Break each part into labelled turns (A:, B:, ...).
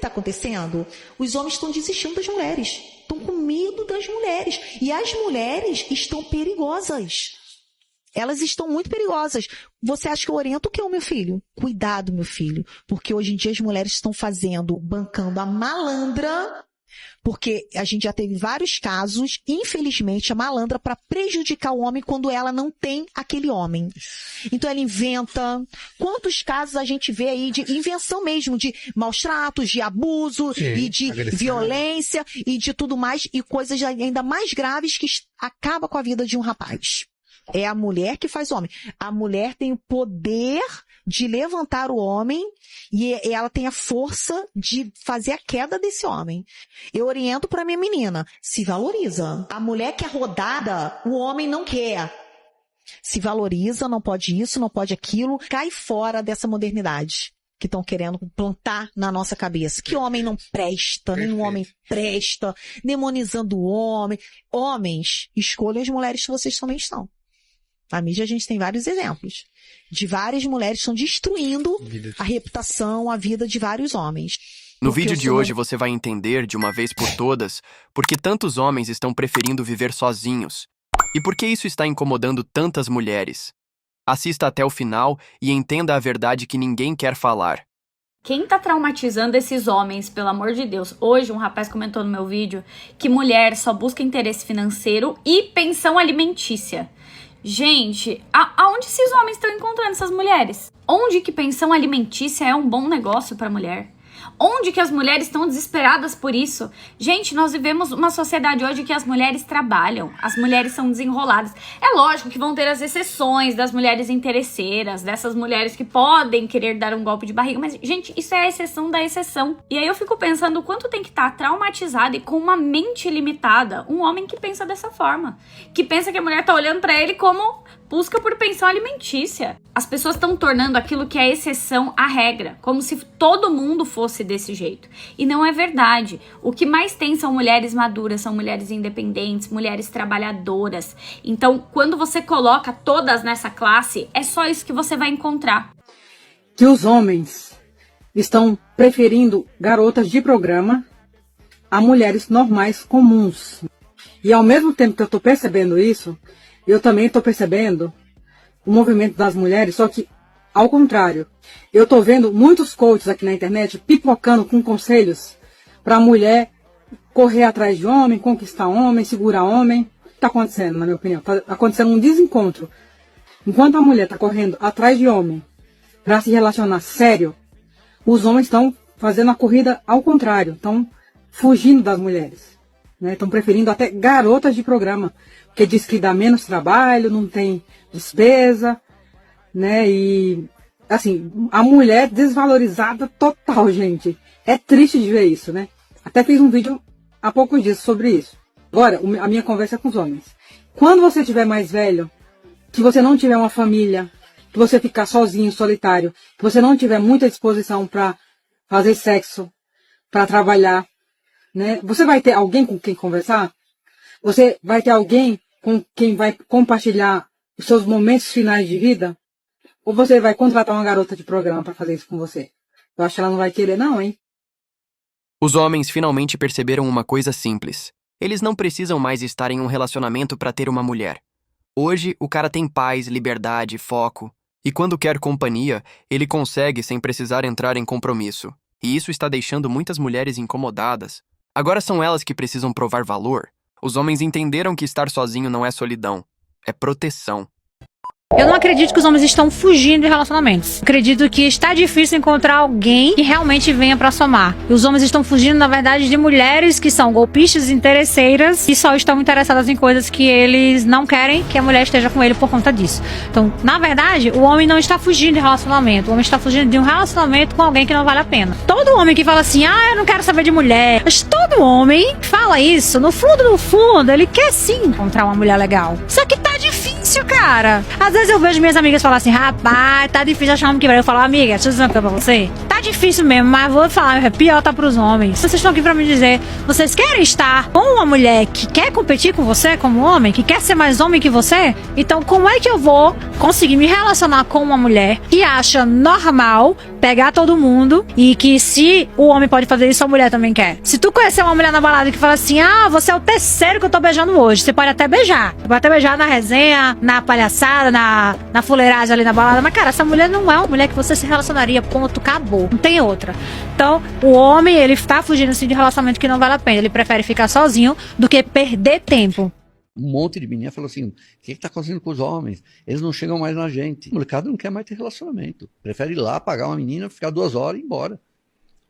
A: está acontecendo? Os homens estão desistindo das mulheres. Estão com medo das mulheres. E as mulheres estão perigosas. Elas estão muito perigosas. Você acha que eu oriento o que, meu filho? Cuidado, meu filho. Porque hoje em dia as mulheres estão bancando a malandra. Porque a gente já teve vários casos, infelizmente, a malandra para prejudicar o homem quando ela não tem aquele homem. Então ela inventa. Quantos casos a gente vê aí de invenção mesmo, de maus tratos, de abuso, sim, e de violência e de tudo mais, e coisas ainda mais graves que acabam com a vida de um rapaz. É a mulher que faz o homem. A mulher tem o poder de levantar o homem e ela tem a força de fazer a queda desse homem. Eu oriento para minha menina, se valoriza. A mulher que é rodada, o homem não quer. Se valoriza, não pode isso, não pode aquilo. Cai fora dessa modernidade que estão querendo plantar na nossa cabeça. Que homem não presta, nenhum homem presta, demonizando o homem. Homens, escolham as mulheres que vocês também estão. Na mídia a gente tem vários exemplos de várias mulheres que estão destruindo a reputação, a vida de vários homens.
B: No vídeo de hoje você vai entender de uma vez por todas por que tantos homens estão preferindo viver sozinhos e por que isso está incomodando tantas mulheres. Assista até o final e entenda a verdade que ninguém quer falar.
C: Quem tá traumatizando esses homens, pelo amor de Deus? Hoje um rapaz comentou no meu vídeo que mulher só busca interesse financeiro e pensão alimentícia. Gente, aonde esses homens estão encontrando essas mulheres? Onde que pensão alimentícia é um bom negócio para mulher? Onde que as mulheres estão desesperadas por isso? Gente, nós vivemos uma sociedade hoje que as mulheres trabalham, as mulheres são desenroladas. É lógico que vão ter as exceções das mulheres interesseiras, dessas mulheres que podem querer dar um golpe de barriga, mas, gente, isso é a exceção da exceção. E aí eu fico pensando o quanto tem que estar traumatizado e com uma mente limitada um homem que pensa dessa forma, que pensa que a mulher tá olhando pra ele como busca por pensão alimentícia. As pessoas estão tornando aquilo que é exceção a regra, como se todo mundo fosse desse jeito. E não é verdade. O que mais tem são mulheres maduras, são mulheres independentes, mulheres trabalhadoras. Então, quando você coloca todas nessa classe, é só isso que você vai encontrar.
D: Que os homens estão preferindo garotas de programa a mulheres normais comuns. E ao mesmo tempo que eu estou percebendo isso, eu também estou percebendo o movimento das mulheres, só que ao contrário. Eu estou vendo muitos coaches aqui na internet pipocando com conselhos para a mulher correr atrás de homem, conquistar homem, segurar homem. O que está acontecendo, na minha opinião? Está acontecendo um desencontro. Enquanto a mulher está correndo atrás de homem para se relacionar sério, os homens estão fazendo a corrida ao contrário, estão fugindo das mulheres. Estão preferindo até garotas de programa, porque diz que dá menos trabalho, não tem despesa, né? E, assim, a mulher desvalorizada total, gente. É triste de ver isso, né? Até fiz um vídeo há poucos dias sobre isso. Agora, a minha conversa é com os homens. Quando você estiver mais velho, que você não tiver uma família, que você ficar sozinho, solitário, que você não tiver muita disposição para fazer sexo, para trabalhar, né? Você vai ter alguém com quem conversar? Você vai ter alguém com quem vai compartilhar os seus momentos finais de vida? Ou você vai contratar uma garota de programa para fazer isso com você? Eu acho que ela não vai querer não, hein?
B: Os homens finalmente perceberam uma coisa simples. Eles não precisam mais estar em um relacionamento para ter uma mulher. Hoje, o cara tem paz, liberdade, foco. E quando quer companhia, ele consegue sem precisar entrar em compromisso. E isso está deixando muitas mulheres incomodadas. Agora são elas que precisam provar valor. Os homens entenderam que estar sozinho não é solidão, é proteção.
E: Eu não acredito que os homens estão fugindo de relacionamentos. Acredito que está difícil encontrar alguém que realmente venha pra somar. E os homens estão fugindo, na verdade, de mulheres que são golpistas, interesseiras e só estão interessadas em coisas que eles não querem que a mulher esteja com ele por conta disso. Então, na verdade, o homem não está fugindo de relacionamento. O homem está fugindo de um relacionamento com alguém que não vale a pena. Todo homem que fala assim, eu não quero saber de mulher. Mas todo homem fala isso, no fundo, ele quer sim encontrar uma mulher legal. Só que tá difícil, cara. Às vezes eu vejo minhas amigas falar assim, rapaz, tá difícil achar um homem que vai. Eu falo, amiga, deixa eu dizer uma coisa pra você. Tá tá difícil mesmo, mas vou falar, é pior tá pros homens. Vocês estão aqui pra me dizer, vocês querem estar com uma mulher que quer competir com você como homem, que quer ser mais homem que você? Então como é que eu vou conseguir me relacionar com uma mulher que acha normal pegar todo mundo e que se o homem pode fazer isso, a mulher também quer? Se tu conhecer uma mulher na balada que fala assim, você é o terceiro que eu tô beijando hoje, você pode até beijar. Pode até beijar na resenha, na palhaçada, na fuleiragem ali na balada, mas cara, essa mulher não é uma mulher que você se relacionaria, ponto, acabou, não tem outra. Então, o homem, ele tá fugindo assim de relacionamento que não vale a pena, ele prefere ficar sozinho do que perder tempo.
F: Um monte de menina falou assim, o que está acontecendo com os homens? Eles não chegam mais na gente. O molecado não quer mais ter relacionamento. Prefere ir lá, pagar uma menina, ficar 2 horas e ir embora.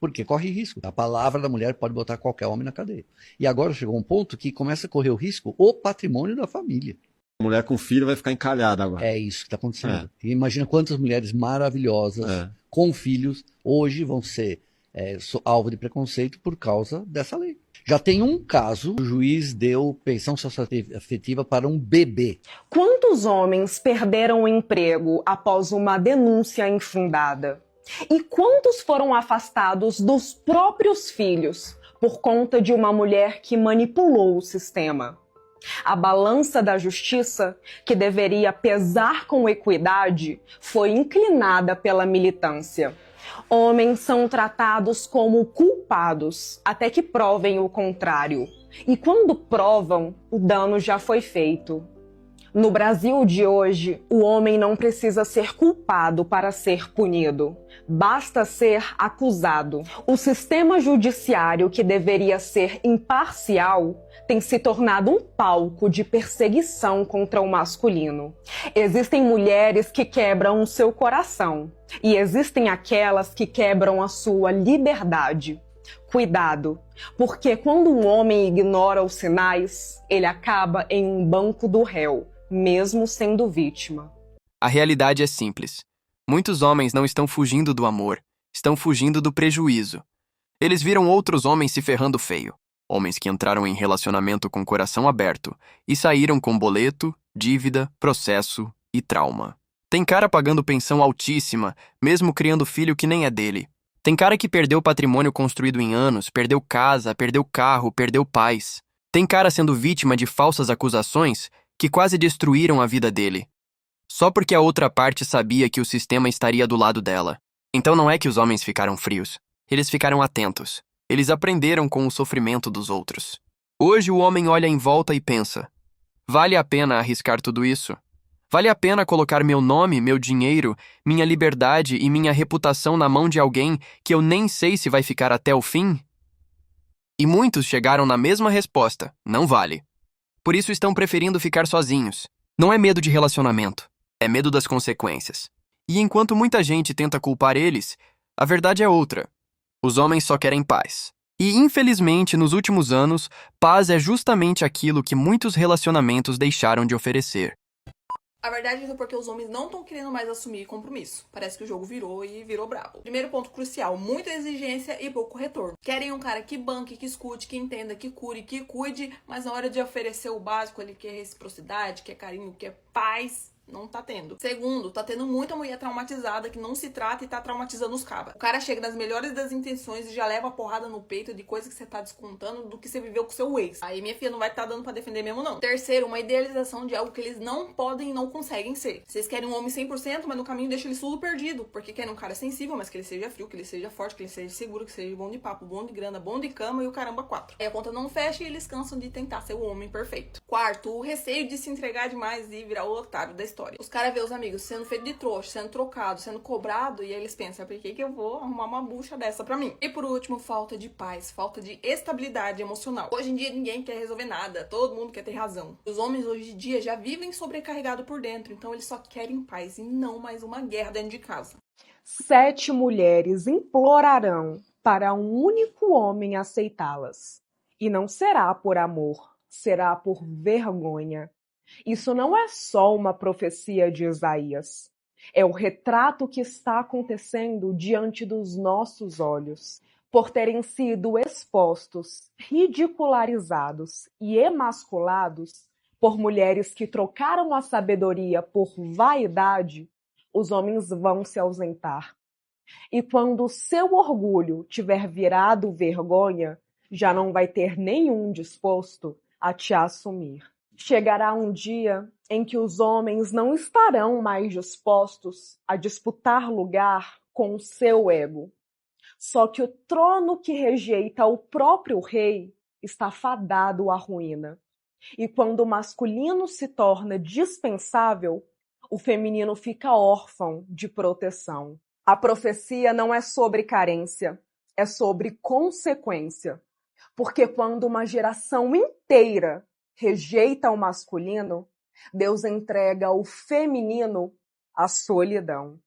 F: Porque corre risco. A palavra da mulher pode botar qualquer homem na cadeia. E agora chegou um ponto que começa a correr o risco o patrimônio da família.
G: A mulher com filho vai ficar encalhada agora.
F: É isso que está acontecendo. E imagina quantas mulheres maravilhosas com filhos hoje vão ser alvo de preconceito por causa dessa lei. Já tem um caso, o juiz deu pensão socioafetiva para um bebê.
H: Quantos homens perderam o emprego após uma denúncia infundada? E quantos foram afastados dos próprios filhos por conta de uma mulher que manipulou o sistema? A balança da justiça, que deveria pesar com equidade, foi inclinada pela militância. Homens são tratados como culpados até que provem o contrário. E quando provam, o dano já foi feito. No Brasil de hoje, o homem não precisa ser culpado para ser punido. Basta ser acusado. O sistema judiciário, que deveria ser imparcial, tem se tornado um palco de perseguição contra o masculino. Existem mulheres que quebram o seu coração e existem aquelas que quebram a sua liberdade. Cuidado, porque quando um homem ignora os sinais, ele acaba em um banco do réu, mesmo sendo vítima.
B: A realidade é simples. Muitos homens não estão fugindo do amor, estão fugindo do prejuízo. Eles viram outros homens se ferrando feio. Homens que entraram em relacionamento com coração aberto e saíram com boleto, dívida, processo e trauma. Tem cara pagando pensão altíssima, mesmo criando filho que nem é dele. Tem cara que perdeu patrimônio construído em anos, perdeu casa, perdeu carro, perdeu pais. Tem cara sendo vítima de falsas acusações que quase destruíram a vida dele. Só porque a outra parte sabia que o sistema estaria do lado dela. Então não é que os homens ficaram frios. Eles ficaram atentos. Eles aprenderam com o sofrimento dos outros. Hoje o homem olha em volta e pensa: vale a pena arriscar tudo isso? Vale a pena colocar meu nome, meu dinheiro, minha liberdade e minha reputação na mão de alguém que eu nem sei se vai ficar até o fim? E muitos chegaram na mesma resposta: não vale. Por isso estão preferindo ficar sozinhos. Não é medo de relacionamento, é medo das consequências. E enquanto muita gente tenta culpar eles, a verdade é outra. Os homens só querem paz. E, infelizmente, nos últimos anos, paz é justamente aquilo que muitos relacionamentos deixaram de oferecer.
I: A verdade é porque os homens não estão querendo mais assumir compromisso. Parece que o jogo virou e virou brabo. Primeiro ponto crucial, muita exigência e pouco retorno. Querem um cara que banque, que escute, que entenda, que cure, que cuide, mas na hora de oferecer o básico, ele quer reciprocidade, quer carinho, quer paz, não tá tendo. Segundo, tá tendo muita mulher traumatizada que não se trata e tá traumatizando os cabas. O cara chega nas melhores das intenções e já leva a porrada no peito de coisa que você tá descontando do que você viveu com seu ex. Aí minha filha não vai estar dando pra defender mesmo não. Terceiro, uma idealização de algo que eles não podem e não conseguem ser. Vocês querem um homem 100%, mas no caminho deixa ele tudo perdido. Porque querem um cara sensível, mas que ele seja frio, que ele seja forte, que ele seja seguro, que seja bom de papo, bom de grana, bom de cama e o caramba 4. Aí a conta não fecha e eles cansam de tentar ser o homem perfeito. Quarto, o receio de se entregar demais e virar o otário da história. Os caras vê os amigos sendo feito de trouxa, sendo trocado, sendo cobrado, e aí eles pensam: por que eu vou arrumar uma bucha dessa pra mim? E por último, falta de paz, falta de estabilidade emocional. Hoje em dia ninguém quer resolver nada, todo mundo quer ter razão. Os homens hoje em dia já vivem sobrecarregados por dentro, então eles só querem paz e não mais uma guerra dentro de casa.
H: 7 mulheres implorarão para um único homem aceitá-las. E não será por amor, será por vergonha. Isso não é só uma profecia de Isaías. É o retrato que está acontecendo diante dos nossos olhos. Por terem sido expostos, ridicularizados e emasculados por mulheres que trocaram a sabedoria por vaidade, os homens vão se ausentar. E quando o seu orgulho tiver virado vergonha, já não vai ter nenhum disposto a te assumir. Chegará um dia em que os homens não estarão mais dispostos a disputar lugar com o seu ego. Só que o trono que rejeita o próprio rei está fadado à ruína. E quando o masculino se torna dispensável, o feminino fica órfão de proteção. A profecia não é sobre carência, é sobre consequência. Porque quando uma geração inteira rejeita o masculino, Deus entrega ao feminino a solidão.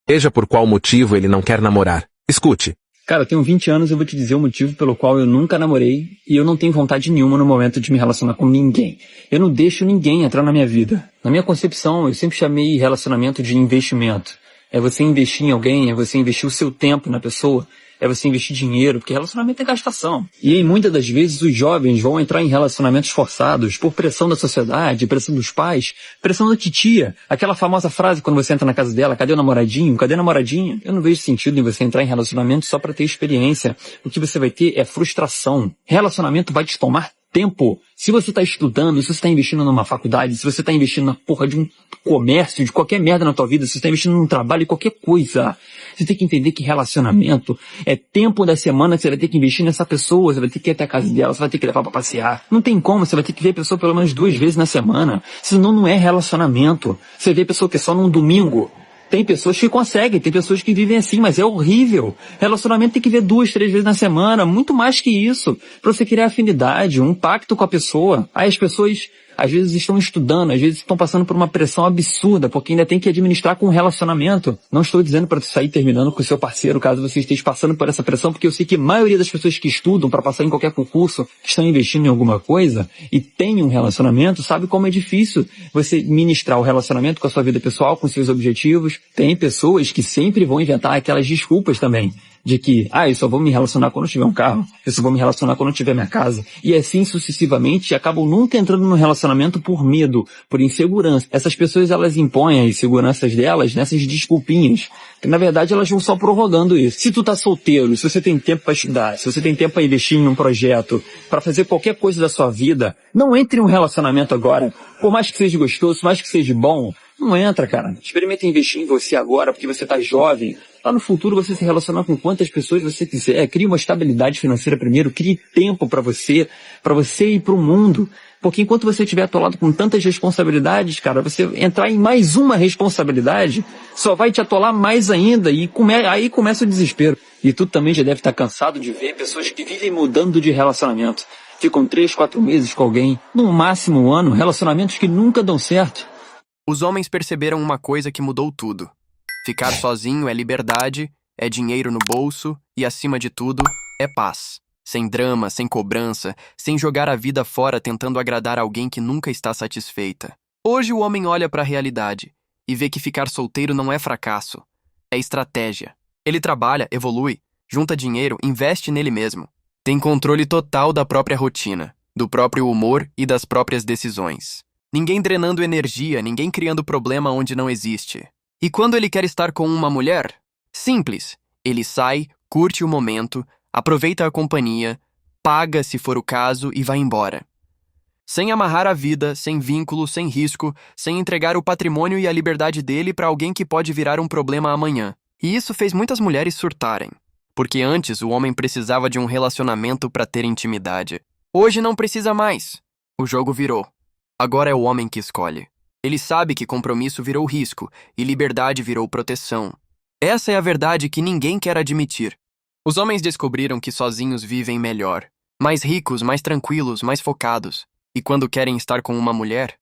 J: Veja por qual motivo ele não quer namorar. Escute.
K: Cara, eu tenho 20 anos e eu vou te dizer o motivo pelo qual eu nunca namorei e eu não tenho vontade nenhuma no momento de me relacionar com ninguém. Eu não deixo ninguém entrar na minha vida. Na minha concepção, eu sempre chamei relacionamento de investimento. É você investir em alguém, é você investir o seu tempo na pessoa, é você investir dinheiro, porque relacionamento é gastação. E aí, muitas das vezes, os jovens vão entrar em relacionamentos forçados por pressão da sociedade, pressão dos pais, pressão da titia. Aquela famosa frase quando você entra na casa dela, cadê o namoradinho? Cadê a namoradinha? Eu não vejo sentido em você entrar em relacionamento só para ter experiência. O que você vai ter é frustração. Relacionamento vai te tomar tempo. Se você está estudando, se você está investindo numa faculdade, se você está investindo na porra de um comércio, de qualquer merda na tua vida, se você está investindo num trabalho, qualquer coisa, você tem que entender que relacionamento é tempo da semana que você vai ter que investir nessa pessoa, você vai ter que ir até a casa dela, você vai ter que levar pra passear. Não tem como, você vai ter que ver a pessoa pelo menos 2 vezes na semana, senão não é relacionamento. Você vê a pessoa que é só num domingo. Tem pessoas que conseguem, tem pessoas que vivem assim, mas é horrível. Relacionamento tem que ver 2, 3 vezes na semana, muito mais que isso, pra você criar afinidade, um pacto com a pessoa. Aí as pessoas, às vezes, estão estudando, às vezes estão passando por uma pressão absurda, porque ainda tem que administrar com um relacionamento. Não estou dizendo para sair terminando com o seu parceiro, caso você esteja passando por essa pressão, porque eu sei que a maioria das pessoas que estudam para passar em qualquer concurso, que estão investindo em alguma coisa e têm um relacionamento, sabe como é difícil você ministrar o relacionamento com a sua vida pessoal, com seus objetivos. Tem pessoas que sempre vão inventar aquelas desculpas também, de que, eu só vou me relacionar quando eu tiver um carro, eu só vou me relacionar quando eu tiver minha casa. E assim sucessivamente, acabam nunca entrando no relacionamento por medo, por insegurança. Essas pessoas, elas impõem as inseguranças delas nessas desculpinhas, que na verdade elas vão só prorrogando isso. Se tu tá solteiro, se você tem tempo para estudar, se você tem tempo para investir em um projeto, para fazer qualquer coisa da sua vida, não entre em um relacionamento agora. Por mais que seja gostoso, por mais que seja bom, não entra, cara. Experimenta investir em você agora, porque você tá jovem. Lá no futuro você se relacionar com quantas pessoas você quiser. Crie uma estabilidade financeira primeiro, crie tempo para você e para o mundo. Porque enquanto você estiver atolado com tantas responsabilidades, cara, você entrar em mais uma responsabilidade só vai te atolar mais ainda e aí começa o desespero. E tu também já deve estar cansado de ver pessoas que vivem mudando de relacionamento. Ficam 3, 4 meses com alguém, no máximo 1 ano, relacionamentos que nunca dão certo.
B: Os homens perceberam uma coisa que mudou tudo. Ficar sozinho é liberdade, é dinheiro no bolso e, acima de tudo, é paz. Sem drama, sem cobrança, sem jogar a vida fora tentando agradar alguém que nunca está satisfeita. Hoje o homem olha para a realidade e vê que ficar solteiro não é fracasso, é estratégia. Ele trabalha, evolui, junta dinheiro, investe nele mesmo. Tem controle total da própria rotina, do próprio humor e das próprias decisões. Ninguém drenando energia, ninguém criando problema onde não existe. E quando ele quer estar com uma mulher? Simples. Ele sai, curte o momento, aproveita a companhia, paga se for o caso e vai embora. Sem amarrar a vida, sem vínculo, sem risco, sem entregar o patrimônio e a liberdade dele para alguém que pode virar um problema amanhã. E isso fez muitas mulheres surtarem. Porque antes o homem precisava de um relacionamento para ter intimidade. Hoje não precisa mais. O jogo virou. Agora é o homem que escolhe. Ele sabe que compromisso virou risco e liberdade virou proteção. Essa é a verdade que ninguém quer admitir. Os homens descobriram que sozinhos vivem melhor. Mais ricos, mais tranquilos, mais focados. E quando querem estar com uma mulher,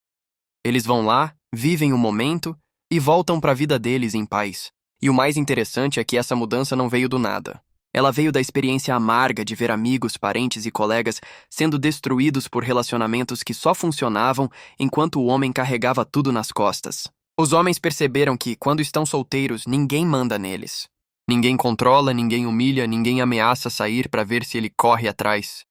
B: eles vão lá, vivem o momento e voltam para a vida deles em paz. E o mais interessante é que essa mudança não veio do nada. Ela veio da experiência amarga de ver amigos, parentes e colegas sendo destruídos por relacionamentos que só funcionavam enquanto o homem carregava tudo nas costas. Os homens perceberam que, quando estão solteiros, ninguém manda neles. Ninguém controla, ninguém humilha, ninguém ameaça sair para ver se ele corre atrás.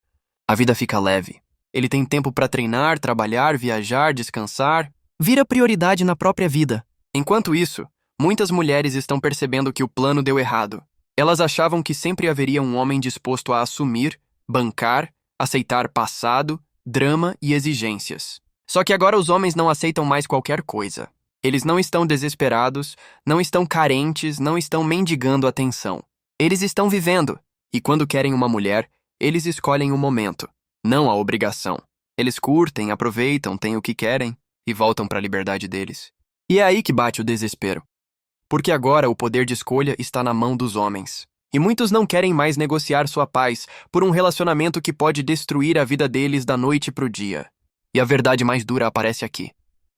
B: A vida fica leve. Ele tem tempo para treinar, trabalhar, viajar, descansar. Vira prioridade na própria vida. Enquanto isso, muitas mulheres estão percebendo que o plano deu errado. Elas achavam que sempre haveria um homem disposto a assumir, bancar, aceitar passado, drama e exigências. Só que agora os homens não aceitam mais qualquer coisa. Eles não estão desesperados, não estão carentes, não estão mendigando atenção. Eles estão vivendo, e quando querem uma mulher, eles escolhem o momento, não a obrigação. Eles curtem, aproveitam, têm o que querem e voltam para a liberdade deles. E é aí que bate o desespero. Porque agora o poder de escolha está na mão dos homens. E muitos não querem mais negociar sua paz por um relacionamento que pode destruir a vida deles da noite pro dia. E a verdade mais dura aparece aqui.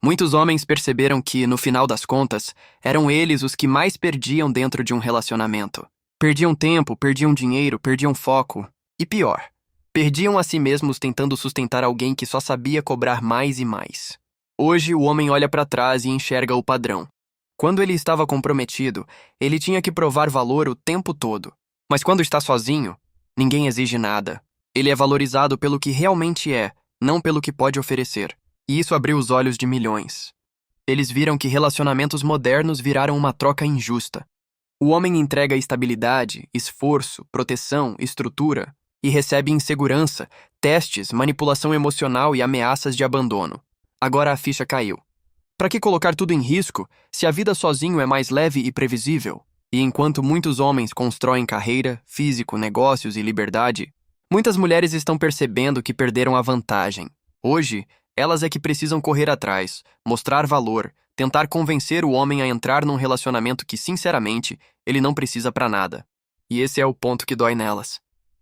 B: Muitos homens perceberam que, no final das contas, eram eles os que mais perdiam dentro de um relacionamento. Perdiam tempo, perdiam dinheiro, perdiam foco. E pior, perdiam a si mesmos tentando sustentar alguém que só sabia cobrar mais e mais. Hoje, o homem olha para trás e enxerga o padrão. Quando ele estava comprometido, ele tinha que provar valor o tempo todo. Mas quando está sozinho, ninguém exige nada. Ele é valorizado pelo que realmente é, não pelo que pode oferecer. E isso abriu os olhos de milhões. Eles viram que relacionamentos modernos viraram uma troca injusta. O homem entrega estabilidade, esforço, proteção, estrutura e recebe insegurança, testes, manipulação emocional e ameaças de abandono. Agora a ficha caiu. Para que colocar tudo em risco se a vida sozinho é mais leve e previsível? E enquanto muitos homens constroem carreira, físico, negócios e liberdade, muitas mulheres estão percebendo que perderam a vantagem. Hoje, elas é que precisam correr atrás, mostrar valor, tentar convencer o homem a entrar num relacionamento que, sinceramente, ele não precisa para nada. E esse é o ponto que dói nelas.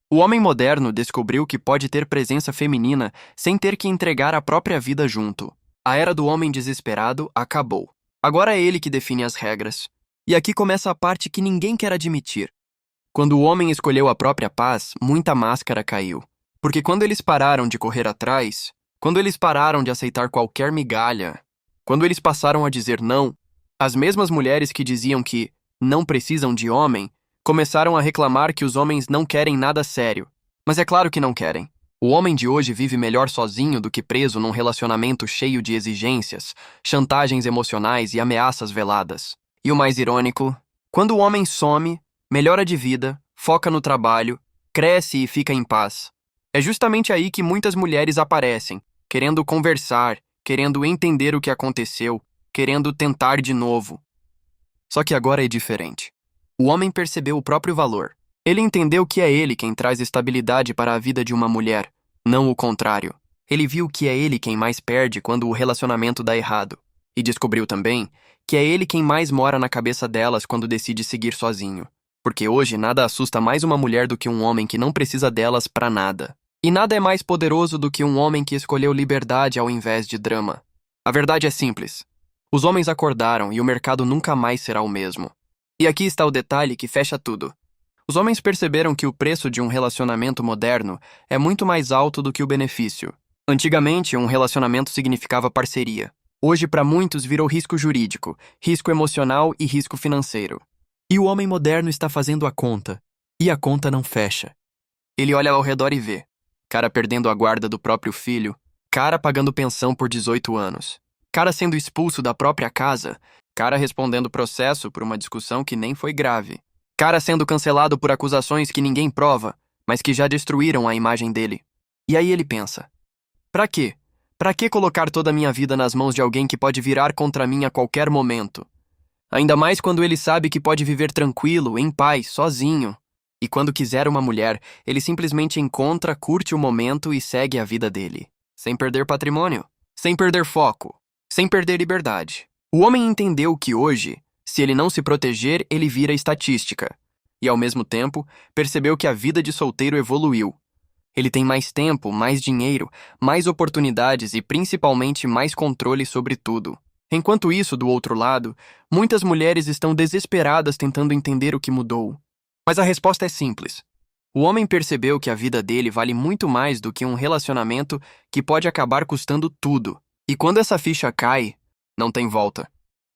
B: O homem moderno descobriu que pode ter presença feminina sem ter que entregar a própria vida junto. A era do homem desesperado acabou. Agora é ele que define as regras. E aqui começa a parte que ninguém quer admitir. Quando o homem escolheu a própria paz, muita máscara caiu. Porque quando eles pararam de correr atrás, quando eles pararam de aceitar qualquer migalha, quando eles passaram a dizer não, as mesmas mulheres que diziam que não precisam de homem, começaram a reclamar que os homens não querem nada sério. Mas é claro que não querem. O homem de hoje vive melhor sozinho do que preso num relacionamento cheio de exigências, chantagens emocionais e ameaças veladas. E o mais irônico, quando o homem some, melhora de vida, foca no trabalho, cresce e fica em paz. É justamente aí que muitas mulheres aparecem, querendo conversar, querendo entender o que aconteceu, querendo tentar de novo. Só que agora é diferente. O homem percebeu o próprio valor. Ele entendeu que é ele quem traz estabilidade para a vida de uma mulher, não o contrário. Ele viu que é ele quem mais perde quando o relacionamento dá errado. E descobriu também que é ele quem mais mora na cabeça delas quando decide seguir sozinho. Porque hoje nada assusta mais uma mulher do que um homem que não precisa delas pra nada. E nada é mais poderoso do que um homem que escolheu liberdade ao invés de drama. A verdade é simples. Os homens acordaram e o mercado nunca mais será o mesmo. E aqui está o detalhe que fecha tudo. Os homens perceberam que o preço de um relacionamento moderno é muito mais alto do que o benefício. Antigamente, um relacionamento significava parceria. Hoje, para muitos, virou risco jurídico, risco emocional e risco financeiro. E o homem moderno está fazendo a conta. E a conta não fecha. Ele olha ao redor e vê. Cara perdendo a guarda do próprio filho. Cara pagando pensão por 18 anos. Cara sendo expulso da própria casa. Cara respondendo processo por uma discussão que nem foi grave. Cara sendo cancelado por acusações que ninguém prova, mas que já destruíram a imagem dele. E aí ele pensa. Pra quê? Pra que colocar toda a minha vida nas mãos de alguém que pode virar contra mim a qualquer momento? Ainda mais quando ele sabe que pode viver tranquilo, em paz, sozinho. E quando quiser uma mulher, ele simplesmente encontra, curte o momento e segue a vida dele. Sem perder patrimônio, sem perder foco, sem perder liberdade. O homem entendeu que hoje, se ele não se proteger, ele vira estatística. E ao mesmo tempo, percebeu que a vida de solteiro evoluiu. Ele tem mais tempo, mais dinheiro, mais oportunidades e principalmente mais controle sobre tudo. Enquanto isso, do outro lado, muitas mulheres estão desesperadas tentando entender o que mudou. Mas a resposta é simples. O homem percebeu que a vida dele vale muito mais do que um relacionamento que pode acabar custando tudo. E quando essa ficha cai, não tem volta.